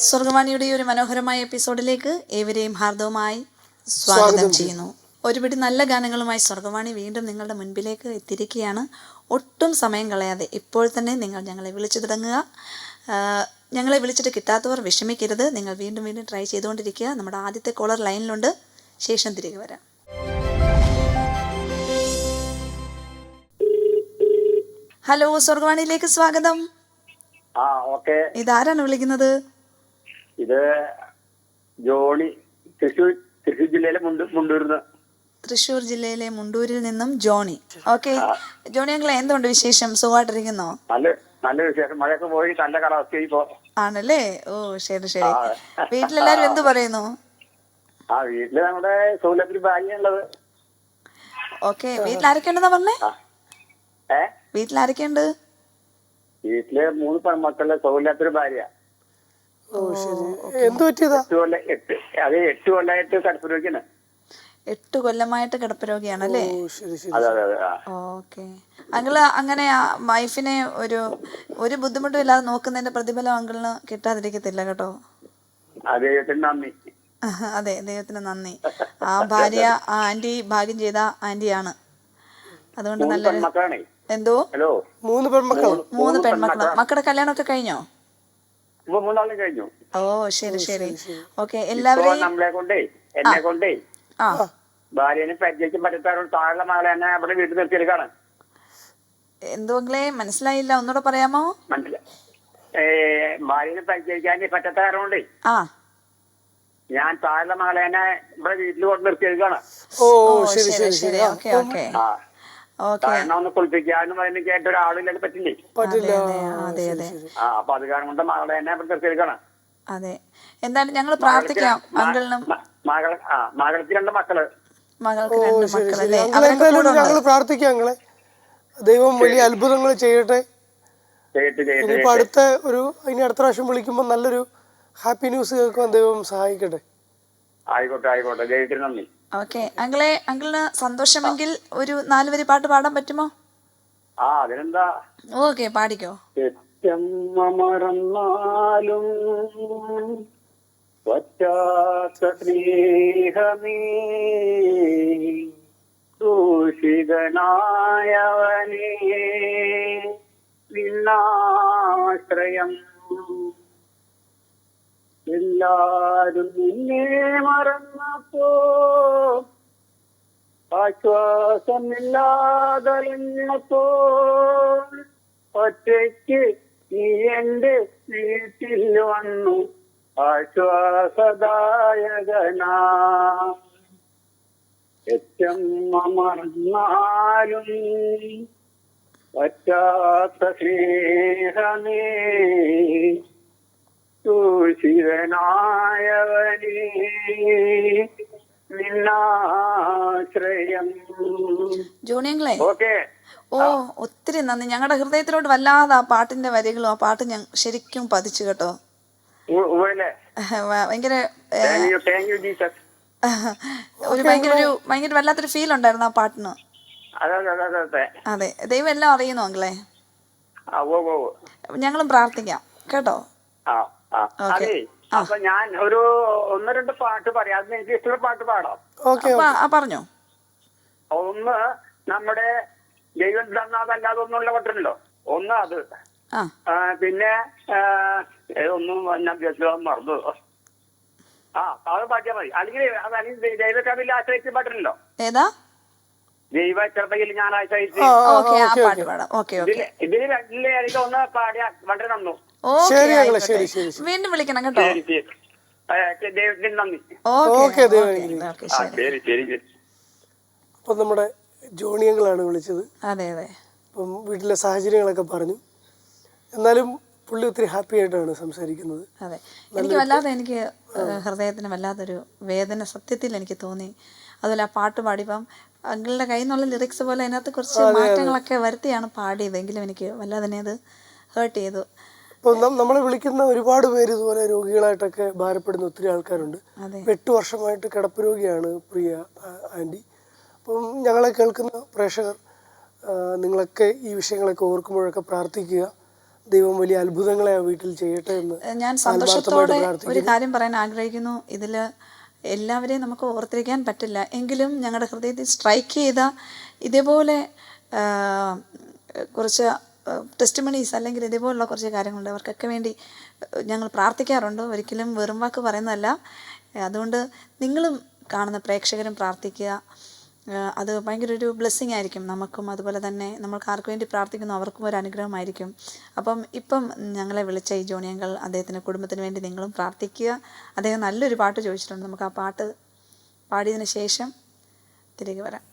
സ്വർഗവാണിയുടെ ഒരു മനോഹരമായ എപ്പിസോഡിലേക്ക് ഏവരെയും ഹാർദവമായി സ്വാഗതം ചെയ്യുന്നു. ഒരുപിടി നല്ല ഗാനങ്ങളുമായി സ്വർഗവാണി വീണ്ടും നിങ്ങളുടെ മുൻപിലേക്ക് എത്തിയിരിക്കുകയാണ്. ഒട്ടും സമയം കളയാതെ ഇപ്പോൾ തന്നെ നിങ്ങൾ ഞങ്ങളെ വിളിച്ചു തുടങ്ങുക. ഞങ്ങളെ വിളിച്ചിട്ട് കിട്ടാത്തവർ വിഷമിക്കരുത്. നിങ്ങൾ വീണ്ടും വീണ്ടും ട്രൈ ചെയ്തുകൊണ്ടിരിക്കുക. നമ്മുടെ ആദ്യത്തെ കോളർ ലൈനിലുണ്ട്. ശേഷം തിരികെ വരാം. ഹലോ, സ്വർഗവാണിയിലേക്ക് സ്വാഗതം. ഇതാരാണ് വിളിക്കുന്നത്? ഇത് ജോണി, തൃശ്ശൂർ ജില്ലയിലെ മുണ്ടൂരിന്ന്. തൃശ്ശൂർ ജില്ലയിലെ മുണ്ടൂരിൽ നിന്നും ജോണി. ഓക്കെ ജോണി, ഞങ്ങൾ എന്തുകൊണ്ട് വിശേഷം? സുഖമായിട്ടിരിക്കുന്നോ? നല്ല വിശേഷം. മഴയൊക്കെ പോയി നല്ല കാലാവസ്ഥ ഇപ്പോ ആണല്ലേ? ഓ ശരി ശരി. വീട്ടിലെല്ലാരും എന്ത് പറയുന്നു? വീട്ടില് നമ്മുടെ സൗലഭ്യ ഭാര്യയുള്ളത്. ഓക്കെ, വീട്ടിലാരൊക്കെയുണ്ടെന്നാ പറഞ്ഞേ? വീട്ടിലാരൊക്കെയുണ്ട്? വീട്ടില് 3 പെൺമക്കളുടെ സൗലഭ്യ ഭാര്യ. 8 കൊല്ലമായിട്ട് കിടപ്പ് രോഗിയാണ്. 8 കൊല്ലമായിട്ട് കിടപ്പ് രോഗിയാണല്ലേ? ഓക്കെ. അങ്കിള് അങ്ങനെ വൈഫിനെ ഒരു ബുദ്ധിമുട്ടും ഇല്ലാതെ നോക്കുന്നതിന്റെ പ്രതിഫലം അങ്കിളിന് കിട്ടാതിരിക്കത്തില്ല കേട്ടോ. അതെ, ദൈവത്തിന് നന്ദി. ആ ഭാര്യ ആ ആന്റി ഭാഗ്യം ചെയ്ത ആന്റിയാണ്. അതുകൊണ്ട് നല്ല എന്തോ 3 പെൺമക്കള്. 3 പെൺമക്കള്. മക്കളുടെ കല്യാണമൊക്കെ കഴിഞ്ഞോ? 3 കഴിഞ്ഞു. ഓ ശരി ശരി. ഓക്കെ, എല്ലാവരെയും എന്നെ കൊണ്ടേ ഭാര്യനെ പരിചയിക്കാൻ പറ്റാത്തവരോട് താഴെ മകളെ തന്നെ അവിടെ വീട്ടിൽ നിർത്തിയെടുക്കാണ്. എന്തോങ്ങളെ മനസ്സിലായില്ല, ഒന്നുകൂടെ പറയാമോ? ഭാര്യനെ പരിചയിക്കാൻ പറ്റാത്തവരോണ്ടേ ഞാൻ താഴെ മകളെ തന്നെ ഇവിടെ വീട്ടിൽ കൊണ്ട് നിർത്തിയെടുക്കാണ്. ഒന്ന് കുളിപ്പിക്കാനും അതിന് കേട്ട ഒരാളില്ലാതെ പറ്റില്ലേ? അപ്പൊ അത് കാരണം കൊണ്ട് മകളെ തന്നെ ഇവിടെ നിർത്തിയെടുക്കാണ്. അതെ, എന്തായാലും ഞങ്ങൾ പ്രാർത്ഥിക്കാം. അങ്കിളിനും മകൾക്ക് 2 മക്കള്. മകൾക്ക് 2 മക്കളല്ലേ? ഞങ്ങൾ പ്രാർത്ഥിക്കാം. ഞങ്ങളെ ദൈവം വലിയ അത്ഭുതങ്ങൾ ചെയ്യട്ടെ. ഇനിയിപ്പോ ഇനി അടുത്ത പ്രാവശ്യം വിളിക്കുമ്പോ നല്ലൊരു ഹാപ്പി ന്യൂസ് കേൾക്കാൻ ദൈവം സഹായിക്കട്ടെ. ആയിക്കോട്ടെ. ദൈവത്തിന് നന്ദി. ഓക്കെ, അങ്കിളിന് സന്തോഷമെങ്കിൽ ഒരു 4 വരി പാട്ട് പാടാൻ പറ്റുമോ? അതിനെന്താ. ഓക്കെ, പാടിക്കോ. മറന്നാലും പറ്റാത്ത സ്നേഹമേ, ദൂഷിതനായവനേ, നിന്നാശ്രയം. എല്ലാരും നിന്നെ മറന്നപ്പോ ആശ്വാസമില്ലാതറിഞ്ഞപ്പോ ഒറ്റയ്ക്ക് നീ എന്റെ വീട്ടിൽ വന്നു ആശ്വാസദായകനാ. എച്ചമ്മ മറന്നാലും പറ്റാത്ത സ്നേഹമേ, ദൂഷിതനായവനേ, നിന്നാശ്രയം. ജോണിയങ്ങളെ ഒത്തിരി നന്ദി. ഞങ്ങളുടെ ഹൃദയത്തിലോട്ട് വല്ലാതെ ആ പാട്ടിന്റെ വരികളും ആ പാട്ട് ശരിക്കും പതിച്ചു കേട്ടോ. ഭയങ്കര വല്ലാത്തൊരു ഫീൽ ഉണ്ടായിരുന്നു ആ പാട്ടിന്. അതെ, ദൈവം എല്ലാം അറിയുന്നു അങ്ങളെ. ഞങ്ങളും പ്രാർത്ഥിക്കാം കേട്ടോ. അപ്പൊ ഞാൻ ഒരു 1-2 പാട്ട് പറയാം. അതിന് എനിക്ക് ഇഷ്ടമുള്ള പാട്ട് പാടാം. പറഞ്ഞോ. ഒന്ന് നമ്മുടെ ദൈവം തന്നാതല്ലാതെ ഒന്നുള്ള പാട്ടുണ്ടല്ലോ, ഒന്ന് അത്. പിന്നെ ഒന്നും ഞാൻ മറന്നു. അത് പാട്ടിയാ മതി. അല്ലെങ്കിൽ ദൈവക്കഥയിൽ ആശ്രയിച്ച പാട്ടുണ്ടല്ലോ. ഏതാ? ദൈവക്കഥയിൽ ഞാൻ ആശ്രയിച്ച്. ഇതിന് 2 ഒന്ന് പാടിയ വളരെ നന്നു. വീണ്ടും വിളിക്കണം കേട്ടോ. ദൈവത്തിന് നന്ദി. അപ്പൊ നമ്മുടെ ജോണിയങ്ങളാണ് വിളിച്ചത്. അതെ. അപ്പം വീട്ടിലെ സാഹചര്യങ്ങളൊക്കെ പറഞ്ഞു. എന്നാലും പുള്ളി ഒത്തിരി ഹാപ്പി ആയിട്ടാണ് സംസാരിക്കുന്നത്. അതെ, എനിക്ക് ഹൃദയത്തിന് വല്ലാത്തൊരു വേദന സത്യത്തിൽ എനിക്ക് തോന്നി. അതുപോലെ ആ പാട്ട് പാടിയപ്പം അങ്കിളുടെ കയ്യിൽ നിന്നുള്ള ലിറിക്സ് പോലെ അതിനകത്ത് കുറച്ച് മാറ്റങ്ങളൊക്കെ വരുത്തിയാണ് പാടിയതെങ്കിലും എനിക്ക് വല്ലാതെ അത് ഹേർട്ട് ചെയ്തു. ഇപ്പോൾ നമ്മളെ വിളിക്കുന്ന ഒരുപാട് പേര് ഇതുപോലെ രോഗികളായിട്ടൊക്കെ ഭാരപ്പെടുന്ന ഒത്തിരി ആൾക്കാരുണ്ട്. 8 വർഷമായിട്ട് കിടപ്പ് രോഗിയാണ് പ്രിയ ആൻറ്റി. അപ്പം ഞങ്ങളെ കേൾക്കുന്ന പ്രേക്ഷകർ നിങ്ങളൊക്കെ ഈ വിഷയങ്ങളൊക്കെ ഓർക്കുമ്പോഴൊക്കെ പ്രാർത്ഥിക്കുക. ദൈവം വലിയ അത്ഭുതങ്ങളെ ആ വീട്ടിൽ ചെയ്യട്ടെ എന്ന് ഞാൻ സന്തോഷത്തോടെ ഒരു കാര്യം പറയാൻ ആഗ്രഹിക്കുന്നു. ഇതിൽ എല്ലാവരെയും നമുക്ക് ഓർത്തിരിക്കാൻ പറ്റില്ല, എങ്കിലും ഞങ്ങളുടെ ഹൃദയത്തിൽ സ്ട്രൈക്ക് ചെയ്ത ഇതേപോലെ കുറച്ച് ടെസ്റ്റിമണീസ് അല്ലെങ്കിൽ ഇതേപോലുള്ള കുറച്ച് കാര്യങ്ങളുണ്ട്. അവർക്കൊക്കെ വേണ്ടി ഞങ്ങൾ പ്രാർത്ഥിക്കാറുണ്ട്, ഒരിക്കലും വെറും വാക്ക് പറയുന്നതല്ല. അതുകൊണ്ട് നിങ്ങളും കാണുന്ന പ്രേക്ഷകരും പ്രാർത്ഥിക്കുക. അത് ഭയങ്കര ഒരു ബ്ലെസ്സിങ് ആയിരിക്കും നമുക്കും, അതുപോലെ തന്നെ നമ്മൾക്ക് ആർക്ക് വേണ്ടി പ്രാർത്ഥിക്കുന്നു അവർക്കും ഒരു അനുഗ്രഹമായിരിക്കും. ഇപ്പം ഞങ്ങളെ വിളിച്ച ഈ ജോണി അങ്കിൾ, അദ്ദേഹത്തിൻ്റെ കുടുംബത്തിന് വേണ്ടി നിങ്ങളും പ്രാർത്ഥിക്കുക. അദ്ദേഹം നല്ലൊരു പാട്ട് ചോദിച്ചിട്ടുണ്ട്. നമുക്ക് ആ പാട്ട് പാടിയതിന് ശേഷം തിരികെ വരാം.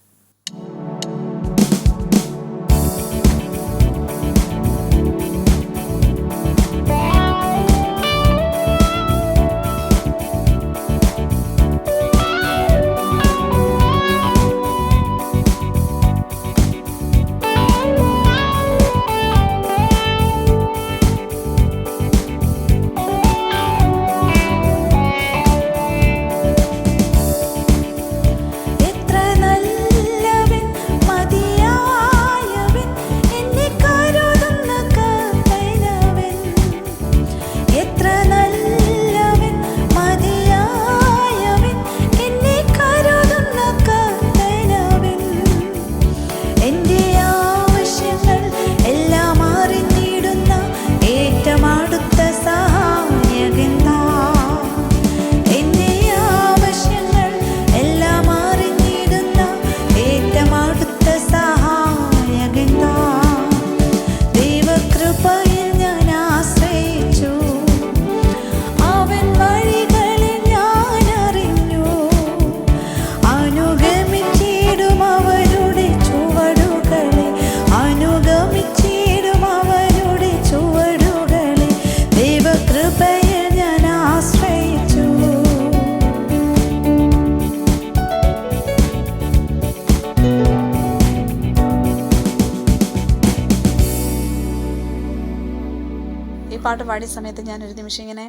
പാട്ട് പാടിയ സമയത്ത് ഞാനൊരു നിമിഷം ഇങ്ങനെ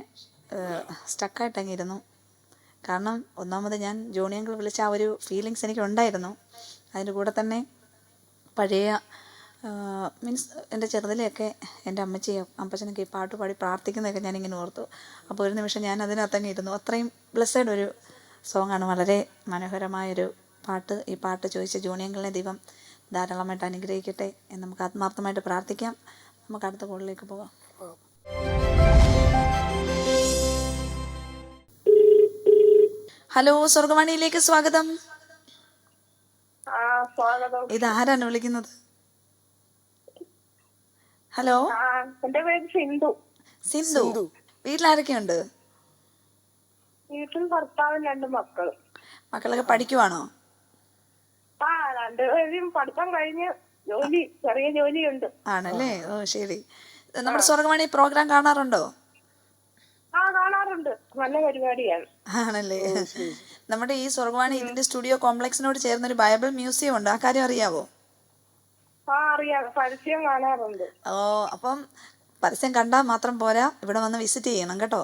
സ്റ്റക്കായിട്ടങ്ങിരുന്നു. കാരണം ഒന്നാമത് ഞാൻ ജോണി അങ്കിൾ വിളിച്ച ആ ഒരു ഫീലിങ്സ് എനിക്ക് ഉണ്ടായിരുന്നു. അതിൻ്റെ കൂടെ തന്നെ പഴയ മീൻസ് എൻ്റെ ചെറുതിലെയൊക്കെ എൻ്റെ അമ്മച്ചിയും അപ്പച്ചനൊക്കെ ഈ പാട്ട് പാടി പ്രാർത്ഥിക്കുന്നതൊക്കെ ഞാനിങ്ങനെ ഓർത്തു. അപ്പോൾ ഒരു നിമിഷം ഞാൻ അതിനകത്തങ്ങ് ഇരുന്നു. അത്രയും ബ്ലെസ്സഡ് ഒരു സോങ്ങാണ്, വളരെ മനോഹരമായൊരു പാട്ട്. ഈ പാട്ട് ചോദിച്ച ജോണി അങ്കിളിനെ ദൈവം ധാരാളമായിട്ട് അനുഗ്രഹിക്കട്ടെ എന്ന് നമുക്ക് ആത്മാർത്ഥമായിട്ട് പ്രാർത്ഥിക്കാം. നമുക്ക് അടുത്ത കോളിലേക്ക് പോകാം. ഹലോ, സ്വർഗവാണിയിലേക്ക് സ്വാഗതം. ഇതാരാണ് വിളിക്കുന്നത്? ഹലോ, എന്റെ പേര് സിന്ധു. സിന്ധു, വീട്ടിലാരൊക്കെയുണ്ട്? വീട്ടിൽ ഭർത്താവും 2 മക്കളും. മക്കളൊക്കെ പഠിക്കുവാണോ? രണ്ടുപേരും പഠിത്തം കഴിഞ്ഞ് ചെറിയ ജോലിയുണ്ട്. ആണല്ലേ, ഓ ശരി. നമ്മുടെ സ്വർഗവാണി പ്രോഗ്രാം കാണാറുണ്ടോ? കാണാറുണ്ട്, നല്ല പരിപാടിയാണ്. ആണല്ലേ. നമ്മുടെ ഈ സ്വർഗവാണി ഇതിന്റെ സ്റ്റുഡിയോ കോംപ്ലക്സിനോട് ചേർന്നൊരു ബൈബിൾ മ്യൂസിയം ഉണ്ട്, ആ കാര്യം അറിയാവോ? അറിയാം, പരസ്യം കാണാറുണ്ട്. ഓ, അപ്പം പരസ്യം കണ്ടാൽ മാത്രം പോരാ, ഇവിടെ വന്ന് വിസിറ്റ് ചെയ്യണം കേട്ടോ.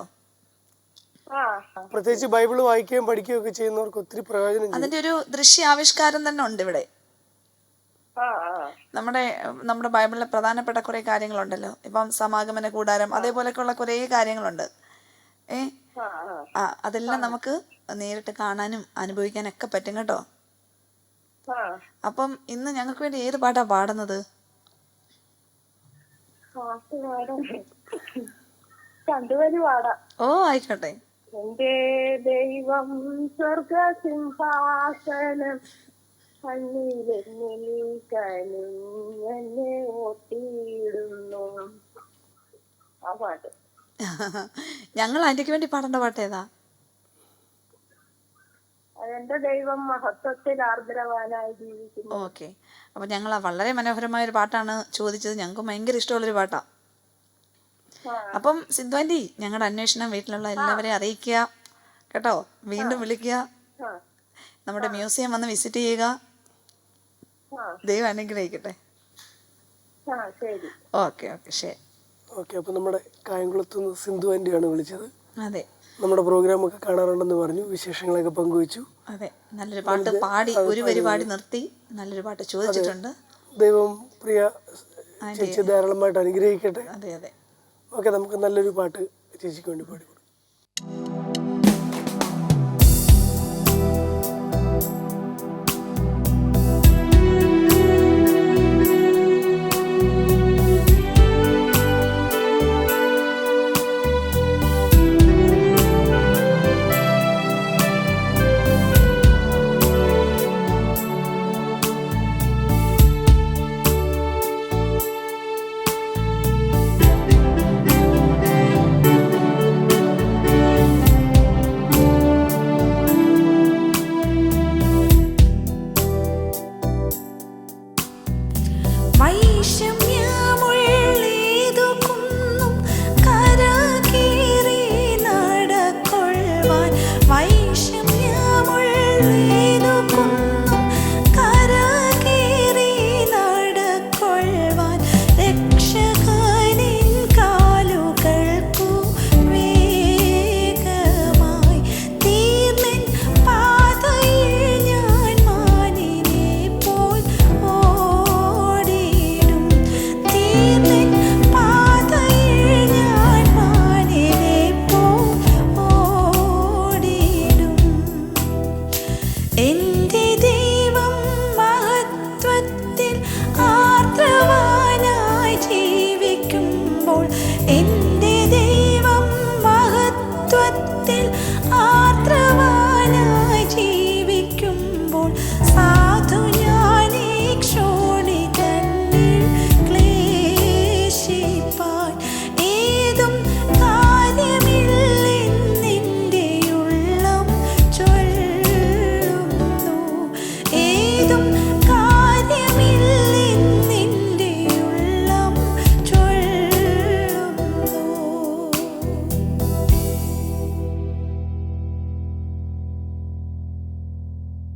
പ്രത്യേകിച്ച് ബൈബിൾ വായിക്കുകയും പഠിക്കുകയും ഒക്കെ ചെയ്യുന്നവർക്ക് ഒത്തിരി പ്രയോജനം. അതിന്റെ ഒരു ദൃശ്യാവിഷ്കാരം തന്നെ ഉണ്ട് ഇവിടെ. നമ്മുടെ ബൈബിളിലെ പ്രധാനപ്പെട്ട കുറെ കാര്യങ്ങളുണ്ടല്ലോ. ഇപ്പം സമാഗമന കൂടാരം, അതേപോലെയൊക്കെയുള്ള കുറെ കാര്യങ്ങളുണ്ട്. അതെല്ലാം നമുക്ക് നേരിട്ട് കാണാനും അനുഭവിക്കാനൊക്കെ പറ്റും കേട്ടോ. അപ്പം ഇന്ന് ഞങ്ങൾക്ക് വേണ്ടി ഏത് പാട്ടാ പാടുന്നത്? ഓ ആയിക്കോട്ടെ. എന്റെ ദൈവം സ്വർഗസിംഹാസനം എന്നെ ഓട്ടിയിടുന്നു. ആ പാട്ട് ഞങ്ങൾ അതിലേക്ക് വേണ്ടി പാടേണ്ട പാട്ട് ഏതാ? എന്റെ ദൈവം മഹത്വത്തിൽ ആർദ്രവാനായി ജീവിക്കുന്നു. ഓക്കെ, അപ്പൊ ഞങ്ങൾ വളരെ മനോഹരമായ ഒരു പാട്ടാണ് ചോദിച്ചത്. ഞങ്ങൾക്ക് ഭയങ്കര ഇഷ്ടമുള്ളൊരു പാട്ടാ. അപ്പം സിന്ധു ആന്റി, ഞങ്ങളുടെ അന്വേഷണം വീട്ടിലുള്ള എല്ലാവരെയും അറിയിക്കുക കേട്ടോ. വീണ്ടും വിളിക്കുക, നമ്മുടെ മ്യൂസിയം വന്ന് വിസിറ്റ് ചെയ്യുക. ദൈവം അനുഗ്രഹിക്കട്ടെ. ഓക്കെ ഓക്കെ, ശരി. ഓക്കെ, അപ്പൊ നമ്മുടെ കായംകുളത്ത് നിന്ന് സിന്ധു ആന്റിയാണ് വിളിച്ചത്. അതെ, നമ്മുടെ പ്രോഗ്രാം ഒക്കെ കാണാറുണ്ടെന്ന് പറഞ്ഞു, വിശേഷങ്ങളൊക്കെ പങ്കുവച്ചു. അതെ, നല്ലൊരു പാട്ട് പാടി, ഒരു പരിപാടി നിർത്തി നല്ലൊരു പാട്ട് ചോദിച്ചിട്ടുണ്ട്. ദൈവം പ്രിയ ചേച്ചി ധാരാളമായിട്ട് അനുഗ്രഹിക്കട്ടെ. അതെ അതെ. ഓക്കെ, നമുക്ക് നല്ലൊരു പാട്ട് ചേച്ചിക്ക് വേണ്ടി പാടിക്കൊടുക്കും.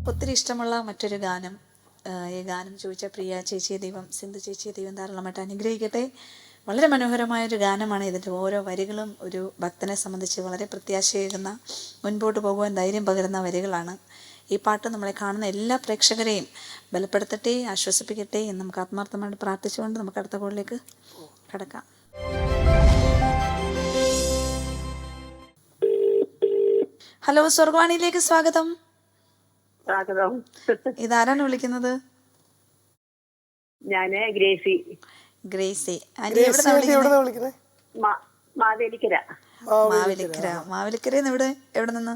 ഒത്തിരി ഇഷ്ടമുള്ള മറ്റൊരു ഗാനം. ഈ ഗാനം ചോദിച്ച പ്രിയ ചേച്ചിയെ ദൈവം, സിന്ധു ചേച്ചിയെ ദൈവം ധാരാളമായിട്ട് അനുഗ്രഹിക്കട്ടെ. വളരെ മനോഹരമായൊരു ഗാനമാണ്. ഇതിൻ്റെ ഓരോ വരികളും ഒരു ഭക്തനെ സംബന്ധിച്ച് വളരെ പ്രത്യാശയേകുന്ന, മുൻപോട്ട് പോകുവാൻ ധൈര്യം പകരുന്ന വരികളാണ്. ഈ പാട്ട് നമ്മളെ കാണുന്ന എല്ലാ പ്രേക്ഷകരെയും ബലപ്പെടുത്തട്ടെ, ആശ്വസിപ്പിക്കട്ടെ എന്ന് നമുക്ക് ആത്മാർത്ഥമായിട്ട് പ്രാർത്ഥിച്ചുകൊണ്ട് നമുക്ക് അടുത്ത കോളിലേക്ക് കടക്കാം. ഹലോ, സ്വർഗവാണിയിലേക്ക് സ്വാഗതം. സ്വാഗതം. ഇതാരാണ് വിളിക്കുന്നത്? ഞാന് ഗ്രേസി. ഗ്രേസി. മാവേലിക്കര. മാവേലിക്കര എവിടെ നിന്ന്?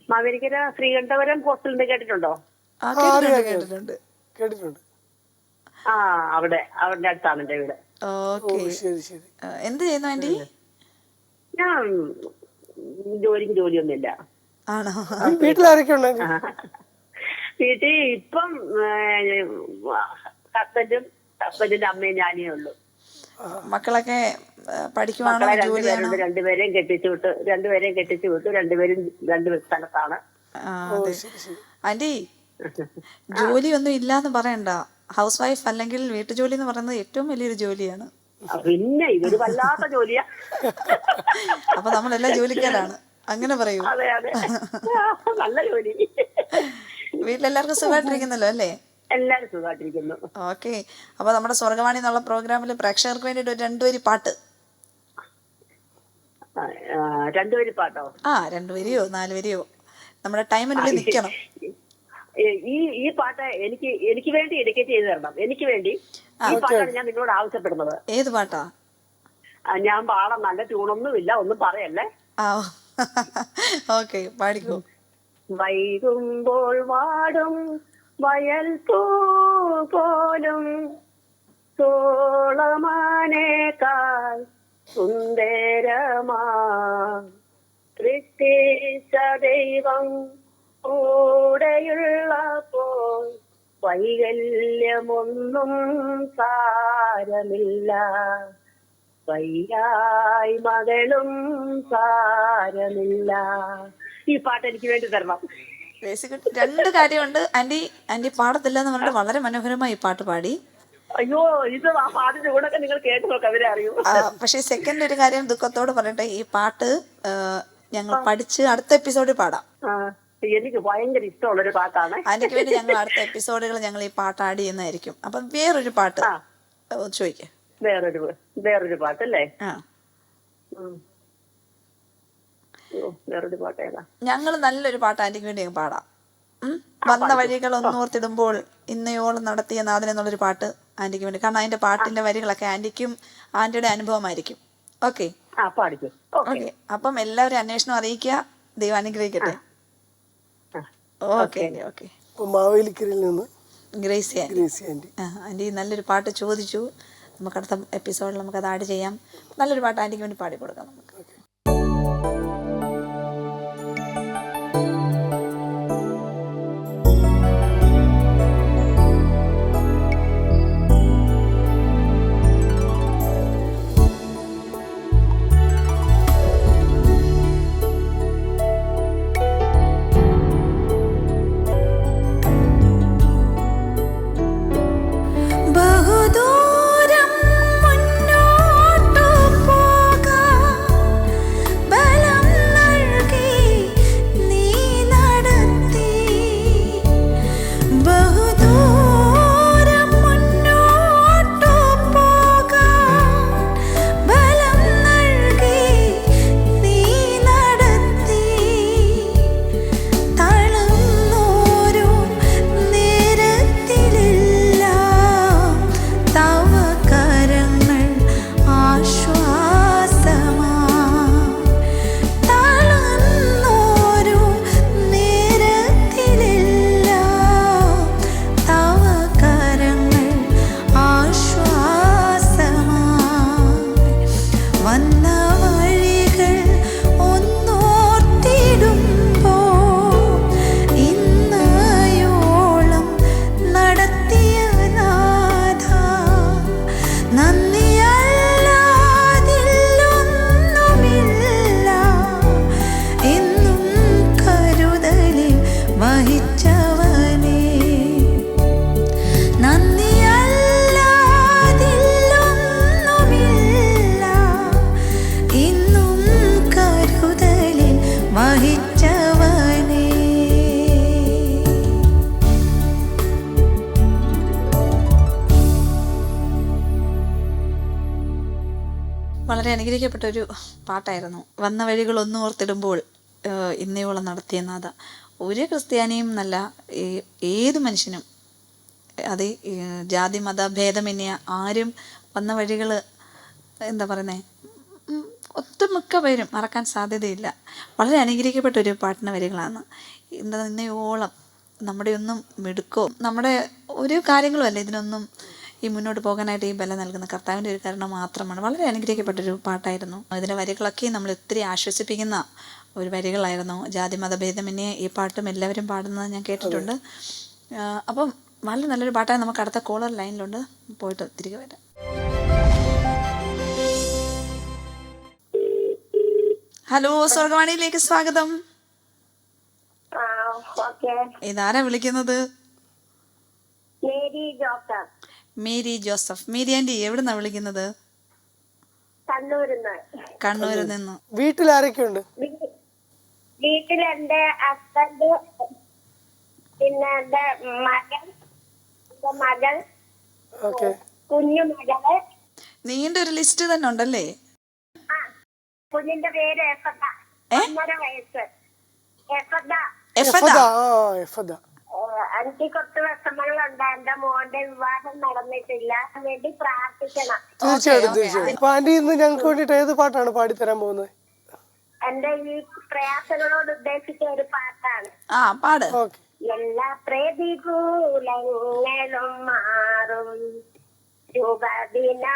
മാവേലിക്കര ശ്രീകണ്ഠപുരം ഹോസ്റ്റലിന്റെ കേട്ടിട്ടുണ്ടോ? കേട്ടിട്ടുണ്ട്. ആ, അവിടെ അടുത്താണ് എന്റെ വീട്. ഓക്കെ. എന്ത് ചെയ്യുന്നു ആന്റി? ഞാൻ ജോലിയൊന്നുമില്ല. ആണോ? വീട്ടിലാരൊക്കെ ഉണ്ട്? വീട്ടിൽ ഇപ്പം ഹസ്ബൻഡിന്റെ അമ്മയും ഞാനേ ഉള്ളൂ. മക്കളൊക്കെ പഠിക്കുവാണോ? രണ്ടുപേരെയും കെട്ടിച്ചു വിട്ടു. രണ്ടുപേരും രണ്ട് സ്ഥലത്താണ്. ആന്റി, ജോലിയൊന്നും ഇല്ലാന്ന് പറയണ്ട. ഹൗസ് വൈഫ് അല്ലെങ്കിൽ വീട്ടുജോലി എന്ന് പറയുന്നത് ഏറ്റവും വലിയൊരു ജോലിയാണ്. പിന്നെ ഇതൊരു വല്ലാത്ത ജോലിയാ. അപ്പൊ നമ്മളെല്ലാം ജോലിക്കാരാണ്, അങ്ങനെ പറയൂ. അതെ അതെ, നല്ല ജോലി. വീട്ടിലെല്ലാവർക്കും സുഖമായിട്ടിരിക്കുന്നല്ലോ അല്ലേ? എല്ലാരും സുഖമായിട്ടിരിക്കുന്നു. ഓക്കെ. അപ്പൊ നമ്മുടെ സ്വർഗവാണി എന്നുള്ള പ്രോഗ്രാമിൽ പ്രേക്ഷകർക്ക് വേണ്ടിട്ട് ഒരു 2 വരി പാട്ട്. 2 വരി പാട്ടോ? 2 വരിയോ 4 വരിയോ, നമ്മുടെ ടൈമിനുള്ളിൽ നിൽക്കണം. ഈ പാട്ട് എനിക്ക് വേണ്ടി ഡെഡിക്കേറ്റ് ചെയ്ത് തരണം. എനിക്ക് വേണ്ടി ഈ പാട്ടാണ് ഞാൻ നിങ്ങളോട് ആവശ്യപ്പെടുന്നത്. ഏത് പാട്ടാ? ഞാൻ പാടാൻ നല്ല ട്യൂണൊന്നുമില്ല, ഒന്നും പറയല്ലേ. ഓക്കെ, പാടിക്കോ. വൈകുമ്പോൾ വാടും വയൽ പോലും സോളമാനേക്കാൾ സുന്ദരമാ സൃഷ്ടിച്ച ദൈവം കൂടെയുള്ളപ്പോൾ വൈകല്യമൊന്നും സാരമില്ല, വൈരായി മകളും സാരമില്ല. ഈ പാട്ട് എനിക്ക് വേണ്ടി തരണം. 2 കാര്യമുണ്ട്. ആന്റി പാടത്തില്ല എന്ന് പറഞ്ഞിട്ട് വളരെ മനോഹരമായി ഈ പാട്ട് പാടി. അയ്യോ, ഇത് ആ പാട്ടിന്റെ കൂടെ നിങ്ങൾ കേട്ട് നോക്ക്, അവരെ അറിയൂ. പക്ഷെ സെക്കൻഡ് ഒരു കാര്യം ദുഃഖത്തോട് പറയട്ടെ, ഈ പാട്ട് ഞങ്ങൾ പഠിച്ച് അടുത്ത എപ്പിസോഡിൽ പാടാം. എനിക്ക് ഭയങ്കര ഇഷ്ടമുള്ളൊരു പാട്ടാണ്. അതിന് വേണ്ടി ഞങ്ങൾ അടുത്ത എപ്പിസോഡുകൾ ഞങ്ങൾ ഈ പാട്ട് ആഡ് ചെയ്യുന്നതായിരിക്കും. അപ്പം വേറൊരു പാട്ട് ചോദിക്ക. വേറൊരു പാട്ടല്ലേ? ആ, വേറൊരു പാട്ട് ഏതാ? ഞങ്ങൾ നല്ലൊരു പാട്ട് ആന്റിക്ക് വേണ്ടി പാടാം. വന്ന വഴികൾ ഒന്നോർത്തിടുമ്പോൾ ഇന്നയോളം നടത്തിയ നാഥൻ എന്നുള്ളൊരു പാട്ട് ആന്റിക്ക് വേണ്ടി. കാരണം അതിന്റെ പാട്ടിന്റെ വരികളൊക്കെ ആന്റിക്കും ആന്റിയുടെ അനുഭവമായിരിക്കും. Okay okay. അപ്പം എല്ലാവരും അന്വേഷണം അറിയിക്കുക. ദൈവം അനുഗ്രഹിക്കട്ടെ. Okay okay. മാവേലിക്കരയിൽ നിന്ന് ഗ്രേസി ആന്റി. ആന്റി നല്ലൊരു പാട്ട് ചോദിച്ചു. നമുക്ക് അടുത്ത എപ്പിസോഡിൽ നമുക്കത് ആഡ് ചെയ്യാം. നല്ലൊരു പാട്ട് ആന്റിക്ക് വേണ്ടി പാടിക്കൊടുക്കാം നമുക്ക്. വളരെ അനുഗ്രഹിക്കപ്പെട്ടൊരു പാട്ടായിരുന്നു. വന്ന വഴികൾ ഒന്നോർത്തിടുമ്പോൾ ഇന്നയോളം നടത്തിയ നാഥ. ഒരു ക്രിസ്ത്യാനിയും എന്നല്ല, ഏത് മനുഷ്യനും, അത് ജാതി മത ഭേദമന്യേ ആരും വന്ന വഴികൾ എന്താ പറയുന്നത്, ഒട്ടുമിക്ക പേരും മറക്കാൻ സാധ്യതയില്ല. വളരെ അനുഗ്രഹിക്കപ്പെട്ടൊരു പാട്ടിൻ്റെ വരികളാണ്. ഇന്നയോളം നമ്മുടെ ഒന്നും മിടുക്കോ നമ്മുടെ ഒരു കാര്യങ്ങളും അല്ല ഇതിനൊന്നും ഈ മുന്നോട്ട് പോകാനായിട്ട് ഈ ബലം നൽകുന്ന കർത്താവിൻ്റെ ഒരു കരുണ മാത്രമാണ്. വളരെ അനുഗ്രഹിക്കപ്പെട്ടൊരു പാട്ടായിരുന്നു. ഇതിൻ്റെ വരികളൊക്കെ നമ്മൾ ഒത്തിരി ആശ്വസിപ്പിക്കുന്ന ഒരു വരികളായിരുന്നു. ജാതി മതഭേദമന്യേ ഈ പാട്ടും എല്ലാവരും പാടുന്നത് ഞാൻ കേട്ടിട്ടുണ്ട്. അപ്പം വളരെ നല്ലൊരു പാട്ടാണ്. നമുക്ക് അടുത്ത കോളർ ലൈനിലുണ്ട്, പോയിട്ട് തിരികെ വരാം. ഹലോ, സ്വർഗവാണിയിലേക്ക് സ്വാഗതം. ഇതാരാ വിളിക്കുന്നത്? Mary Joseph. മേരി ആന്റി എവിടുന്നാ വിളിക്കുന്നത്? കണ്ണൂരിൽ നിന്ന്. വീട്ടിൽ ആരൊക്കെയുണ്ട്? വീട്ടിൽ എന്റെ ഹസ്ബൻഡ്, പിന്നെ എന്റെ മകൾ, കുഞ്ഞു മകള്. നീണ്ട ഒരു ലിസ്റ്റ് തന്നെ ഉണ്ടല്ലേ? കുഞ്ഞിന്റെ പേര് എഫദ, 1.5 വയസ്സ്. എനിക്ക് കുറച്ച് വിഷമങ്ങളുണ്ട്. എന്റെ മോന്റെ വിവാഹം നടന്നിട്ടില്ല, വേണ്ടി പ്രാർത്ഥിക്കണം. തീർച്ചയായിട്ടും. അപ്പൊ ആന്റി ഇന്ന് ഞങ്ങൾക്ക് വേണ്ടിട്ട് ഏത് പാട്ടാണ് പാടിത്തരാൻ പോകുന്നത്? എന്റെ ഈ പ്രയാസങ്ങളോട് ഉദ്ദേശിച്ച ഒരു പാട്ടാണ്. പാട്. എല്ലാ പ്രതികൂലങ്ങളും മാറും, ശുഭദിനമാകേതമാകും.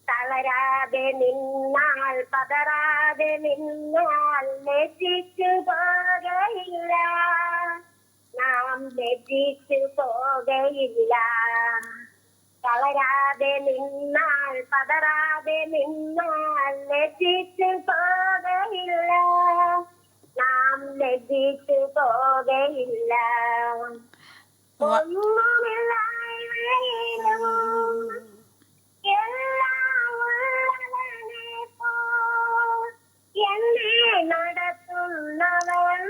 തളരാതെ നിന്നാൽ പതറാതെ നിന്നാൽ ലജ്ജിച്ചു പോകയില്ല, നാം ലജ്ജിച്ചു പോകയില്ല. തളരാതെ നിന്നാൽ പതറാതെ നിന്നാൽ ലജ്ജിച്ചു പോകയില്ല, നാം ലജ്ജിച്ചു പോകയില്ല. ഒന്നുമില്ല എന്നെ നടത്തുന്നവൻ,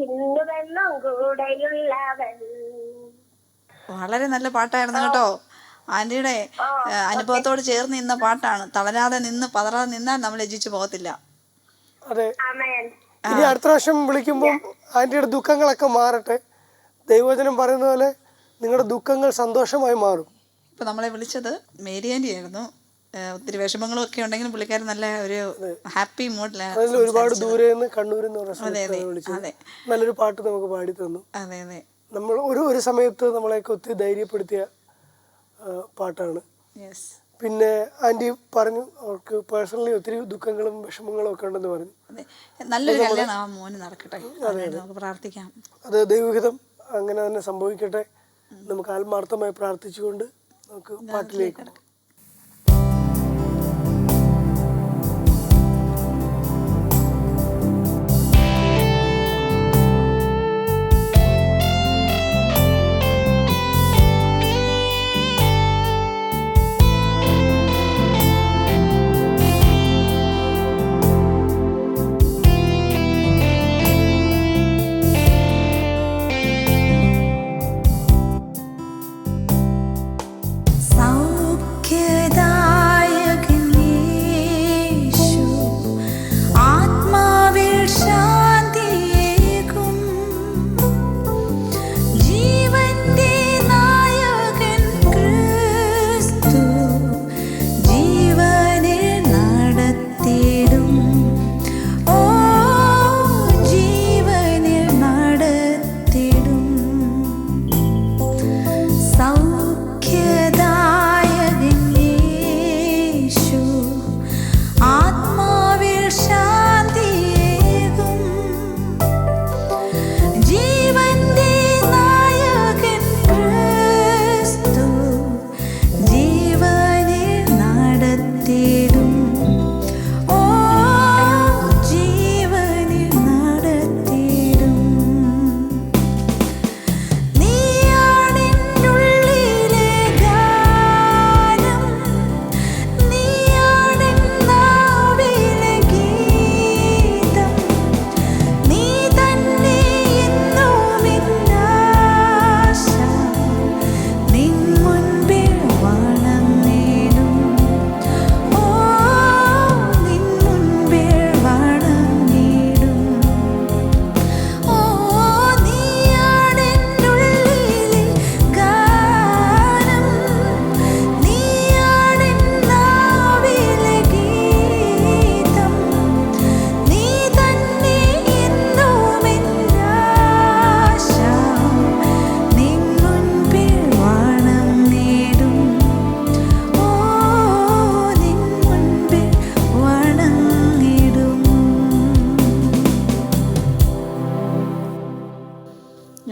ഇന്നുവെന്നും കൂടെയുള്ളവൻ. വളരെ നല്ല പാട്ടായിരുന്നു കേട്ടോ. ആന്റിയുടെ അനുഭവത്തോട് ചേർന്ന് നിന്ന പാട്ടാണ്. തളരാതെ നിന്ന് പതറാതെ നിന്നാൽ നമ്മൾ ലജ്ജിച്ചു പോകത്തില്ല. അതെ. ആമേൻ. ഇനി അടുത്ത പ്രാവശ്യം വിളിക്കുമ്പോൾ ആന്റിയുടെ ദുഃഖങ്ങളൊക്കെ മാറട്ടെ. ദൈവവചനം പറയുന്ന പോലെ നിങ്ങളുടെ ദുഃഖങ്ങൾ സന്തോഷമായി മാറും. ഇപ്പം നമ്മളെ വിളിച്ചത് മേരി ആന്റി ആയിരുന്നു. ഒത്തിരി വിഷമങ്ങളും ഒക്കെ ഉണ്ടെങ്കിലും പുള്ളിക്കാരൻ നല്ല ഒരു ഹാപ്പി മൂഡിലാണ്. അതിൽ ഒരുപാട് ദൂരെ നിന്ന് കണ്ണൂരിൽ നിന്ന് പറഞ്ഞ സ്ഥലത്താണ് വിളിച്ചത്. നല്ലൊരു പാട്ട് നമുക്ക് പാടി തന്നു. അതെ അതെ. നമ്മൾ ഒരു സമയത്ത് നമ്മളെയൊക്കെ ഒത്തിരി ധൈര്യപ്പെടുത്തിയ പാട്ടാണ്. യെസ്. പിന്നെ ആന്റി പറഞ്ഞു അവർക്ക് പേഴ്സണലി ഒത്തിരി ദുഃഖങ്ങളും വിഷമങ്ങളും ഒക്കെ ഉണ്ടെന്ന് പറഞ്ഞു. അതെ, നല്ലൊരു കല്യാണം ആ മോന് നടക്കട്ടെ, നമുക്ക് പ്രാർത്ഥിക്കാം. അത് ദൈവഹിതം അങ്ങനെ തന്നെ സംഭവിക്കട്ടെ. നമുക്ക് ആത്മാർത്ഥമായി പ്രാർത്ഥിച്ചുകൊണ്ട് നമുക്ക് പാട്ടിലേക്ക് പോകാം.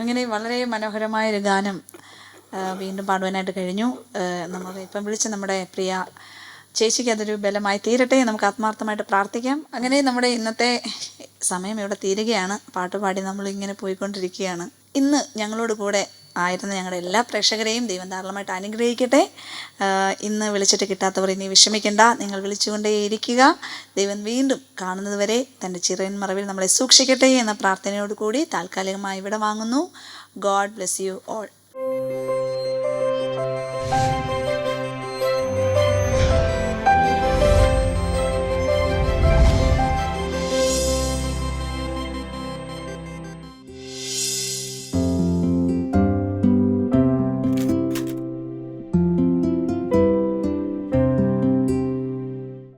അങ്ങനെ വളരെ മനോഹരമായൊരു ഗാനം വീണ്ടും പാടുവാനായിട്ട് കഴിഞ്ഞു. നമ്മൾ ഇപ്പം വിളിച്ച നമ്മുടെ പ്രിയ ചേച്ചിക്ക് അതൊരു ബലമായി തീരട്ടെ. നമുക്ക് ആത്മാർത്ഥമായിട്ട് പ്രാർത്ഥിക്കാം. അങ്ങനെ നമ്മുടെ ഇന്നത്തെ സമയം ഇവിടെ തീരുകയാണ്. പാട്ടുപാടി നമ്മളിങ്ങനെ പോയിക്കൊണ്ടിരിക്കുകയാണ്. ഇന്ന് ഞങ്ങളോട് കൂടെ ആയിരുന്ന ഞങ്ങളുടെ എല്ലാ പ്രേക്ഷകരെയും ദൈവം ധാരാളമായിട്ട് അനുഗ്രഹിക്കട്ടെ. ഇന്ന് വിളിച്ചിട്ട് കിട്ടാത്തവർ ഇനി വിഷമിക്കേണ്ട, നിങ്ങൾ വിളിച്ചുകൊണ്ടേയിരിക്കുക. ദൈവം വീണ്ടും കാണുന്നത് വരെ തൻ്റെ ചിറയിൻ മറവിൽ നമ്മളെ സൂക്ഷിക്കട്ടെ എന്ന പ്രാർത്ഥനയോടുകൂടി താൽക്കാലികമായി ഇവിടെ വാങ്ങുന്നു. God bless you all.